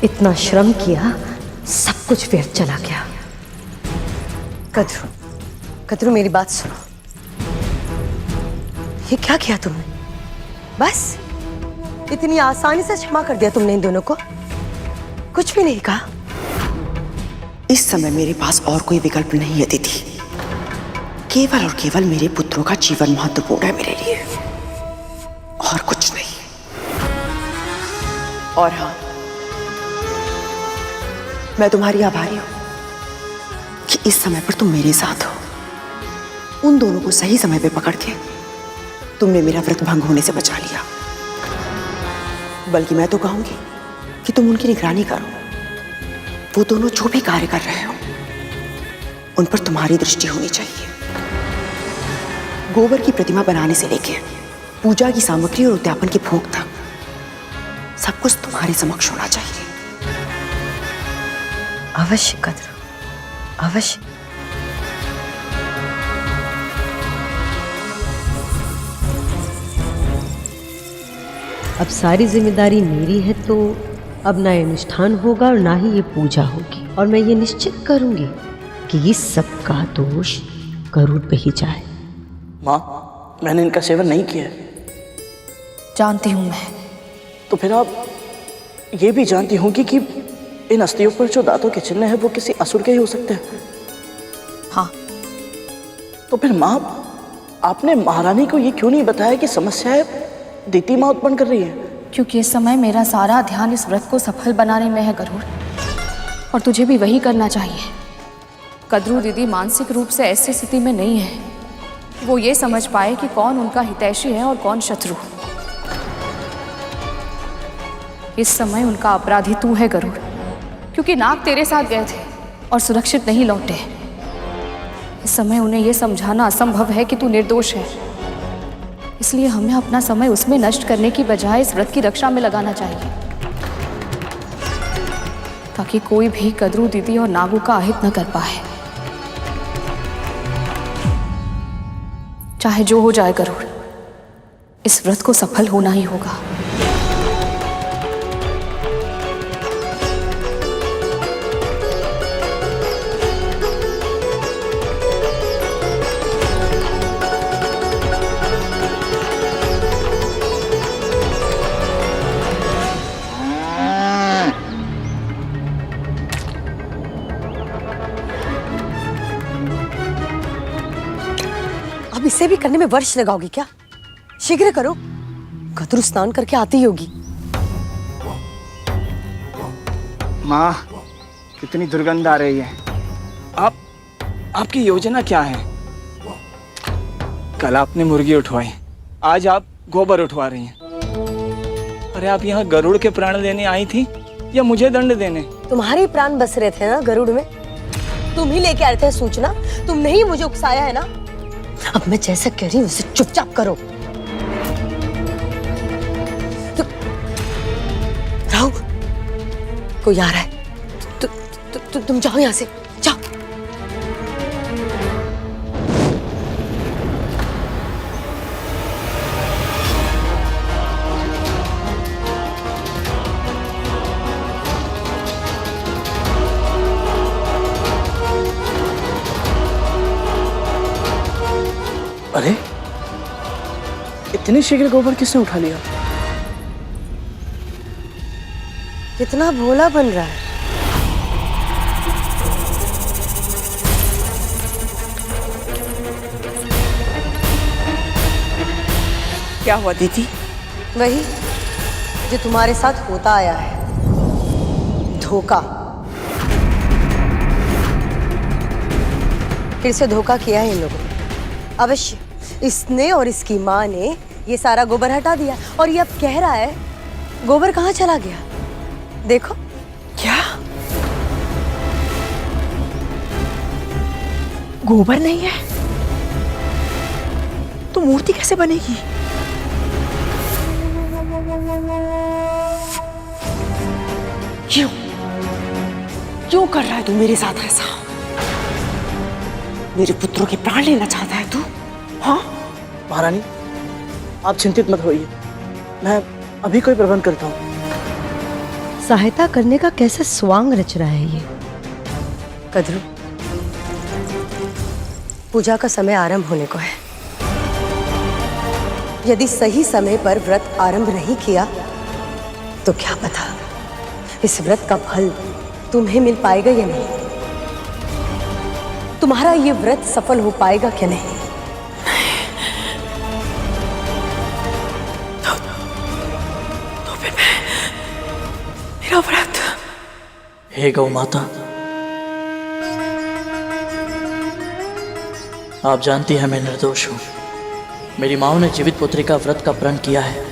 इतना श्रम किया, सब कुछ व्यर्थ चला गया। कद्रू, कद्रू मेरी बात सुनो। ये क्या किया तुमने? बस इतनी आसानी से क्षमा कर दिया तुमने इन दोनों को? कुछ भी नहीं कहा? इस समय मेरे पास और कोई विकल्प नहीं है दीदी। केवल और केवल मेरे पुत्रों का जीवन महत्वपूर्ण है मेरे लिए, और कुछ नहीं। और हाँ, मैं तुम्हारी आभारी हूं कि इस समय पर तुम मेरे साथ हो। उन दोनों को सही समय पे पकड़ के तुमने मेरा व्रत भंग होने से बचा लिया। बल्कि मैं तो कहूंगी कि तुम उनकी निगरानी करो। वो दोनों जो भी कार्य कर रहे हो उन पर तुम्हारी दृष्टि होनी चाहिए। गोबर की प्रतिमा बनाने से लेकर पूजा की सामग्री और उद्यापन की भोग तक सब कुछ तुम्हारे समक्ष होना चाहिए। अवश्य कद्रू, अवश्य। अब सारी जिम्मेदारी मेरी है, तो अब ना ये अनुष्ठान होगा और ना ही ये पूजा होगी। और मैं ये निश्चित करूंगी कि इस सब का दोष गरुड़ पे ही जाए। माँ, मैंने इनका सेवन नहीं किया। जानती हूं मैं। तो फिर आप ये भी जानती होंगी कि इन अस्थियों पर जो दांतों के चिन्ह हैं वो किसी असुर के ही हो सकते हैं। हाँ। तो फिर माँ, आपने महारानी को ये क्यों नहीं बताया कि समस्याएं दीति माँ उत्पन्न कर रही है? क्योंकि इस समय मेरा सारा ध्यान इस व्रत को सफल बनाने में है गरुड़, और तुझे भी वही करना चाहिए। कद्रू दीदी मानसिक रूप से ऐसी स्थिति में नहीं है वो ये समझ पाए कि कौन उनका हितैषी है और कौन शत्रु। इस समय उनका अपराधी तू है गरुड़, क्योंकि नाग तेरे साथ गए थे और सुरक्षित नहीं लौटे। इस समय उन्हें यह समझाना असंभव है कि तू निर्दोष है। इसलिए हमें अपना समय उसमें नष्ट करने की बजाय इस व्रत की रक्षा में लगाना चाहिए, ताकि कोई भी कद्रू दीदी और नागू का अहित न कर पाए। चाहे जो हो जाए गरुड़, इस व्रत को सफल होना ही होगा। अब इसे भी करने में वर्ष लगाओगी क्या? शीघ्र करो, कद्रू स्नान करके आती ही होगी। माँ, कितनी दुर्गंध आ रही है। आपकी योजना क्या है? कल आपने मुर्गी उठवाई, आज आप गोबर उठवा रही हैं। अरे आप यहाँ गरुड़ के प्राण लेने आई थी या मुझे दंड देने? तुम्हारे प्राण बस रहे थे ना गरुड़ में, तुम ही लेके आए थे सूचना, तुमने ही मुझे उकसाया है ना। अब मैं जैसा कह रही हूँ उसे चुपचाप करो। राहु, कोई आ रहा है। तुम जाओ यहाँ से, जाओ। अरे, इतनी शीघ्र गोबर किसने उठा लिया? कितना भोला बन रहा है। क्या हुआ दीदी? वही जो तुम्हारे साथ होता आया है, धोखा। फिर से धोखा किया है इन लोगों ने। अवश्य इसने और इसकी माँ ने ये सारा गोबर हटा दिया, और ये अब कह रहा है गोबर कहाँ चला गया। देखो। क्या? गोबर नहीं है तो मूर्ति कैसे बनेगी? क्यों क्यों कर रहा है तू मेरे साथ ऐसा? मेरे पुत्रों के प्राण लेना चाहता है तू? हाँ महारानी, आप चिंतित मत होइए, मैं अभी कोई प्रबंध करता हूँ। सहायता करने का कैसा स्वांग रच रहा है ये। कद्रू, पूजा का समय आरंभ होने को है। यदि सही समय पर व्रत आरंभ नहीं किया तो क्या पता इस व्रत का फल तुम्हें मिल पाएगा या नहीं, तुम्हारा ये व्रत सफल हो पाएगा क्या नहीं। तो फिर मेरा व्रत। हे गौ माता, आप जानती हैं मैं निर्दोष हूं। मेरी माँ ने जीवित पुत्री का व्रत का प्रण किया है,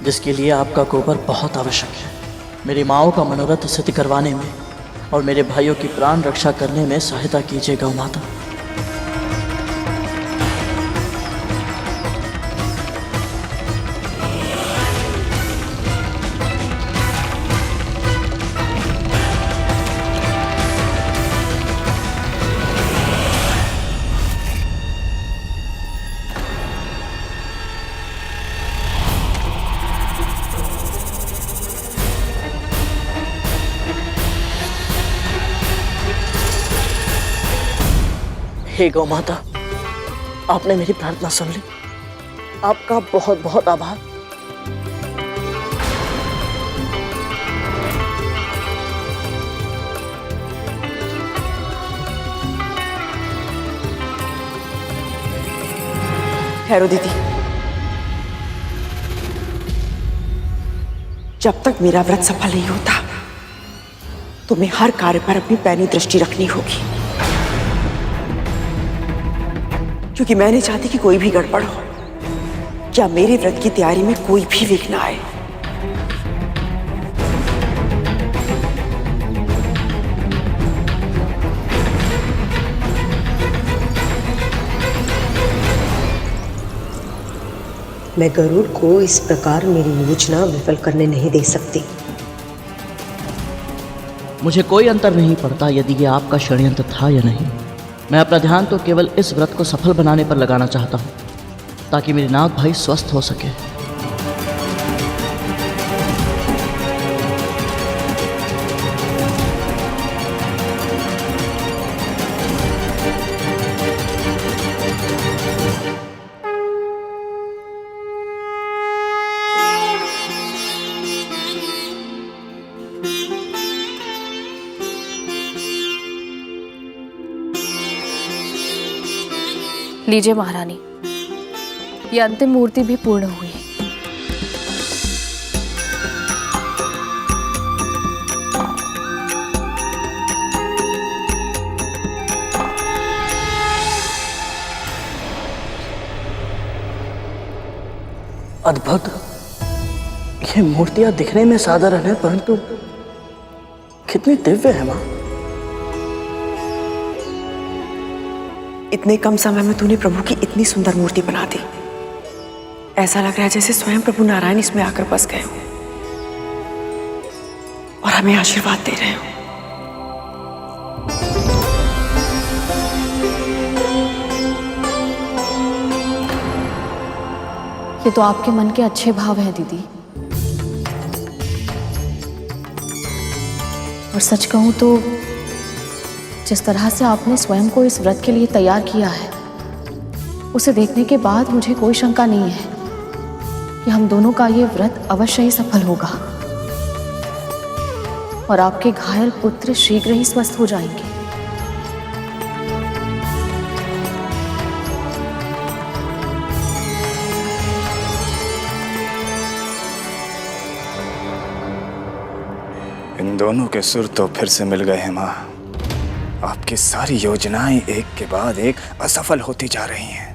जिसके लिए आपका गोबर बहुत आवश्यक है। मेरी माँओं का मनोरथ सिद्ध करवाने में और मेरे भाइयों की प्राण रक्षा करने में सहायता कीजिए गौ माता। हे गौ माता, आपने मेरी प्रार्थना सुन ली। आपका बहुत बहुत आभार। ठहरो दीदी, जब तक मेरा व्रत सफल नहीं होता तुम्हें हर कार्य पर अपनी पैनी दृष्टि रखनी होगी, क्योंकि मैं नहीं चाहती कि कोई भी गड़बड़ हो या मेरे व्रत की तैयारी में कोई भी विघ्न आए। मैं गरुड़ को इस प्रकार मेरी योजना विफल करने नहीं दे सकती। मुझे कोई अंतर नहीं पड़ता यदि ये आपका षड्यंत्र था या नहीं। मैं अपना ध्यान तो केवल इस व्रत को सफल बनाने पर लगाना चाहता हूँ, ताकि मेरे नाग भाई स्वस्थ हो सके। लीजिए महारानी, ये अंतिम मूर्ति भी पूर्ण हुई। अद्भुत। ये मूर्तियां दिखने में साधारण है, परंतु कितनी दिव्य है मां। इतने कम समय में तूने प्रभु की इतनी सुंदर मूर्ति बना दी। ऐसा लग रहा है जैसे स्वयं प्रभु नारायण इसमें आकर बस गए हो और हमें आशीर्वाद दे रहे हो। ये तो आपके मन के अच्छे भाव हैं दीदी। और सच कहूं तो जिस तरह से आपने स्वयं को इस व्रत के लिए तैयार किया है, उसे देखने के बाद मुझे कोई शंका नहीं है कि हम दोनों का ये व्रत अवश्य ही सफल होगा और आपके घायल पुत्र शीघ्र ही स्वस्थ हो जाएंगे। इन दोनों के सुर तो फिर से मिल गए हैं माँ। आपकी सारी योजनाएं एक के बाद एक असफल होती जा रही हैं।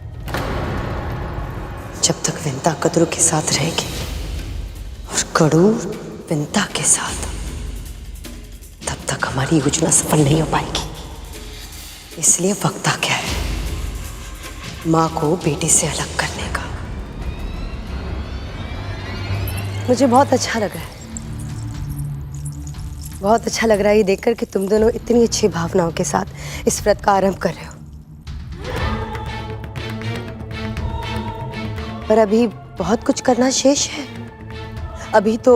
जब तक विंता कद्रू के साथ रहेगी और कड़ूर विंता के साथ, तब तक हमारी योजना सफल नहीं हो पाएगी। इसलिए वक्त आ गया है माँ को बेटे से अलग करने का। मुझे बहुत अच्छा लग रहा है, बहुत अच्छा लग रहा है ये देखकर कि तुम दोनों इतनी अच्छी भावनाओं के साथ इस व्रत का आरंभ कर रहे हो। पर अभी बहुत कुछ करना शेष है। अभी तो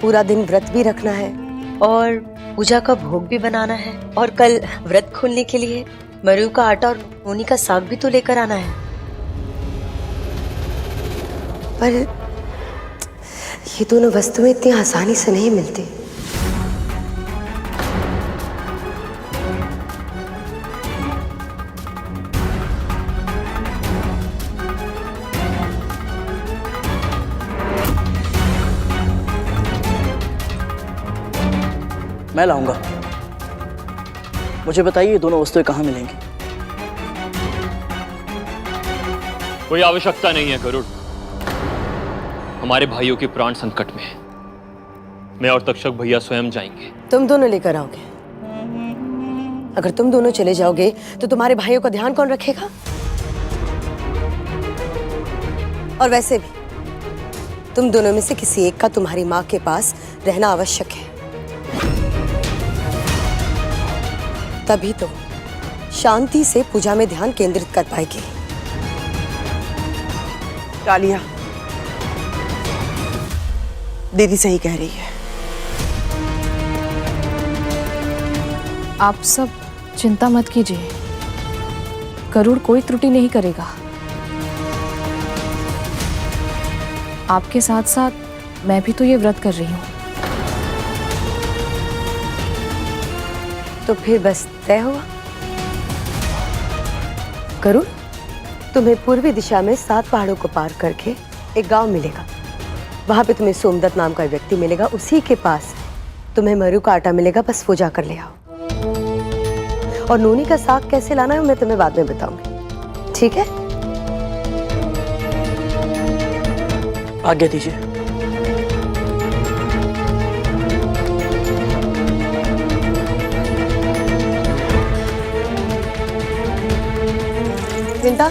पूरा दिन व्रत भी रखना है और पूजा का भोग भी बनाना है, और कल व्रत खोलने के लिए मरु का आटा और नोनी का साग भी तो लेकर आना है। पर ये दोनों वस्तुएं इतनी आसानी से नहीं मिलती। मैं लाऊंगा। मुझे बताइए ये दोनों वस्तुएं कहाँ मिलेंगी? कोई आवश्यकता नहीं है गरुड़। हमारे भाइयों की प्राण संकट में है। मैं और तक्षक भैया स्वयं जाएंगे। तुम दोनों लेकर आओगे? अगर तुम दोनों चले जाओगे तो तुम्हारे भाइयों का ध्यान कौन रखेगा? और वैसे भी तुम दोनों में से किसी एक का तुम्हारी माँ के पास रहना आवश्यक है, तभी तो शांति से पूजा में ध्यान केंद्रित कर पाएगी। डालिया, दीदी सही कह रही है। आप सब चिंता मत कीजिए, गरुड़ कोई त्रुटि नहीं करेगा। आपके साथ साथ मैं भी तो ये व्रत कर रही हूँ। तो फिर बस तय हुआ। गरुड़, तुम्हें पूर्वी दिशा में 7 पहाड़ों को पार करके एक गांव मिलेगा। वहां पे तुम्हें सोमदत्त नाम का व्यक्ति मिलेगा। उसी के पास तुम्हें मरु का आटा मिलेगा। बस वो जा कर ले आओ। और नूनी का साग कैसे लाना है मैं तुम्हें बाद में बताऊंगी, ठीक है? आज्ञा दीजिए। विंता,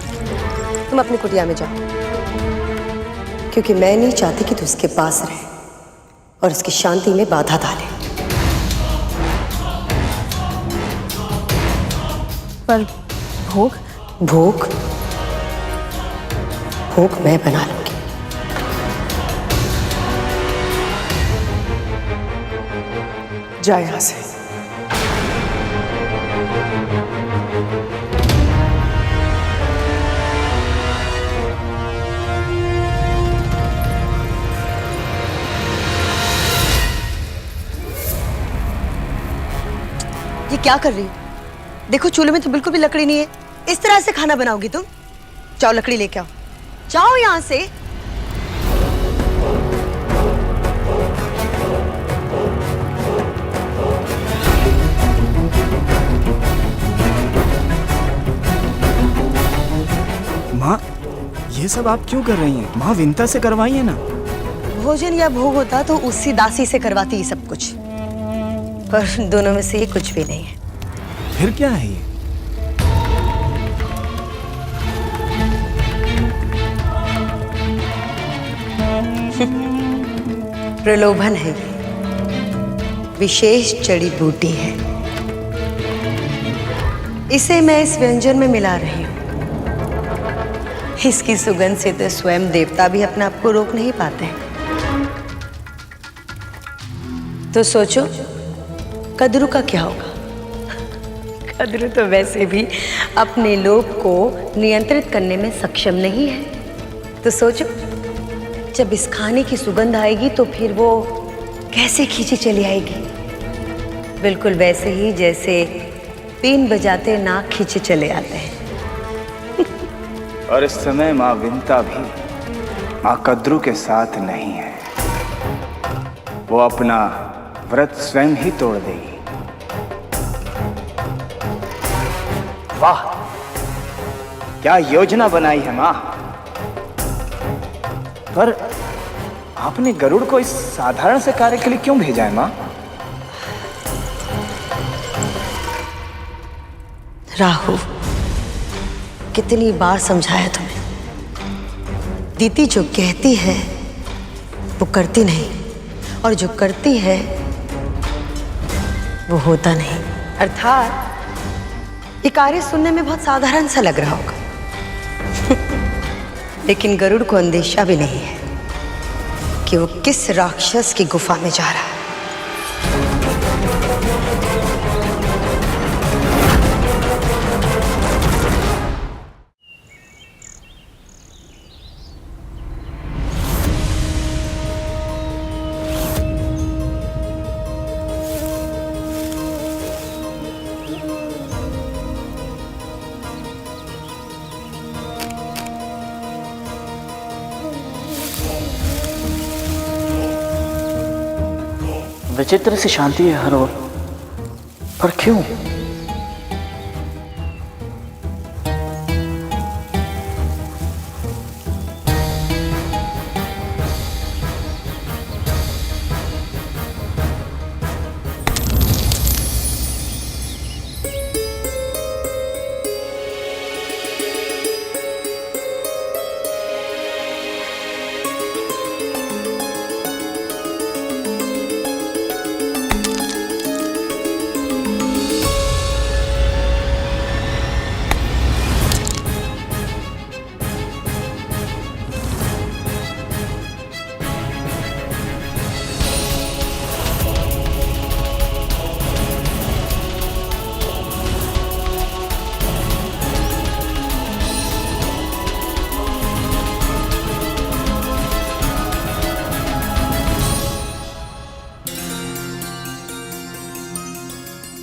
तुम अपनी कुटिया में जाओ, क्योंकि मैं नहीं चाहती कि तू उसके पास रहे और उसकी शांति में बाधा डाले। पर भोग? भोग भोग मैं बना लूंगी। जा यहां से। ये क्या कर रही हो? देखो चूल्हे में तो बिल्कुल भी लकड़ी नहीं है। इस तरह से खाना बनाओगी तुम? जाओ लकड़ी लेके आओ। जाओ यहां से। माँ, ये सब आप क्यों कर रही हैं? माँ, विंता से करवाइए ना। भोजन या भोग होता तो उसी दासी से करवाती ये सब कुछ, पर दोनों में से ये कुछ भी नहीं है। फिर क्या है ये? प्रलोभन है ये, विशेष जड़ी बूटी है। इसे मैं इस व्यंजन में मिला रही हूं। इसकी सुगंध से तो स्वयं देवता भी अपने आप को रोक नहीं पाते हैं। तो सोचो कद्रू का क्या होगा? कद्रू तो वैसे भी अपने लोभ को नियंत्रित करने में सक्षम नहीं है। तो सोचो जब इस खाने की सुगंध आएगी तो फिर वो कैसे खींची चली आएगी, बिल्कुल वैसे ही जैसे बीन बजाते नाक खींचे चले आते हैं। और इस समय माँ विंता भी माँ कद्रू के साथ नहीं है। वो अपना व्रत स्वयं ही तोड़ देगी। वाह, क्या योजना बनाई है माँ। पर आपने गरुड़ को इस साधारण से कार्य के लिए क्यों भेजा है माँ? राहु, कितनी बार समझाया तुम्हें। दीदी जो कहती है वो करती नहीं, और जो करती है वो होता नहीं। अर्थात ये कार्य सुनने में बहुत साधारण सा लग रहा होगा लेकिन गरुड़ को अंदेशा भी नहीं है कि वो किस राक्षस की गुफा में जा रहा है। विचित्र सी शांति है हर ओर, पर क्यों?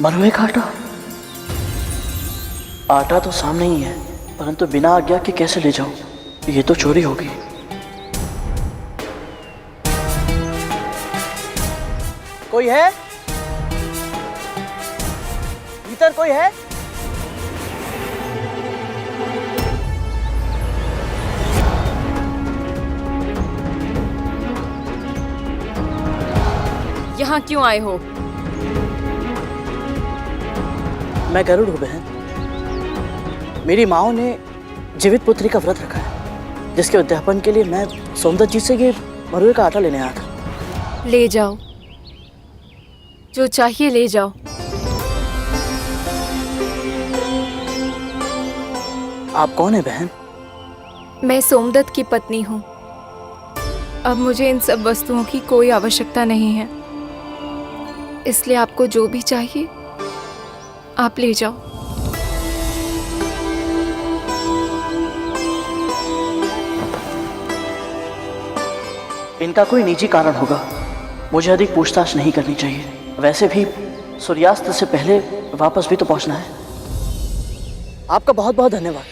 मरुए का आटा? आटा तो सामने ही है, परंतु बिना आज्ञा के कैसे ले जाऊं? ये तो चोरी होगी। कोई है? भीतर कोई है? यहाँ क्यों आए हो? मैं गरुड़ हूँ बहन। मेरी माँ ने जीवित पुत्री का व्रत रखा है, जिसके उद्यापन के लिए मैं सोमदत्त जी से ये मरुए का आटा लेने आया था। ले जाओ, जो चाहिए ले जाओ। आप कौन है बहन? मैं सोमदत्त की पत्नी हूँ। अब मुझे इन सब वस्तुओं की कोई आवश्यकता नहीं है, इसलिए आपको जो भी चाहिए आप ले जाओ। इनका कोई निजी कारण होगा, मुझे अधिक पूछताछ नहीं करनी चाहिए। वैसे भी सूर्यास्त से पहले वापस भी तो पहुंचना है। आपका बहुत बहुत धन्यवाद।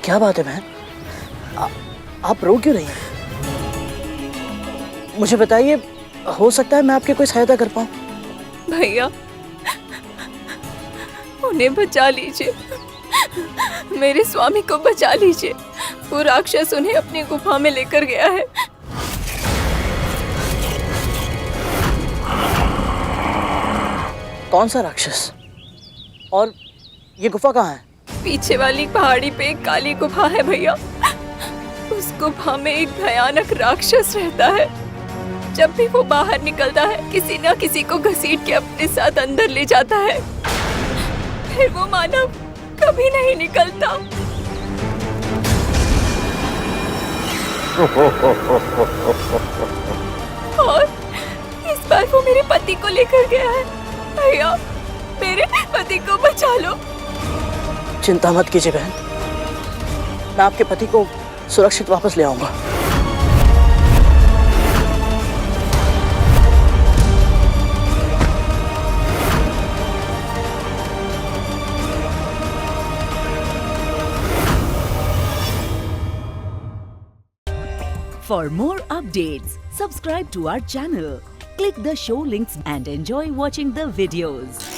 क्या बात है बहन, आप रो क्यों रही हैं? मुझे बताइए, हो सकता है मैं आपकी कोई सहायता कर पाऊं। भैया, उन्हें बचा लीजिए, मेरे स्वामी को बचा लीजिए। वो राक्षस उन्हें अपनी गुफा में लेकर गया है। कौन सा राक्षस? और ये गुफा कहाँ है? पीछे वाली पहाड़ी पे एक काली गुफा है भैया। उस गुफा में एक भयानक राक्षस रहता है। जब भी वो बाहर निकलता है, किसी न किसी को घसीट के अपने साथ अंदर ले जाता है। फिर वो मानव कभी नहीं निकलता। और इस बार वो मेरे पति को लेकर गया है। भैया, मेरे पति को बचा लो। चिंता मत कीजिए बहन, मैं आपके पति को सुरक्षित वापस ले आऊंगा। For more updates, subscribe to our channel, click the show links and enjoy watching the videos.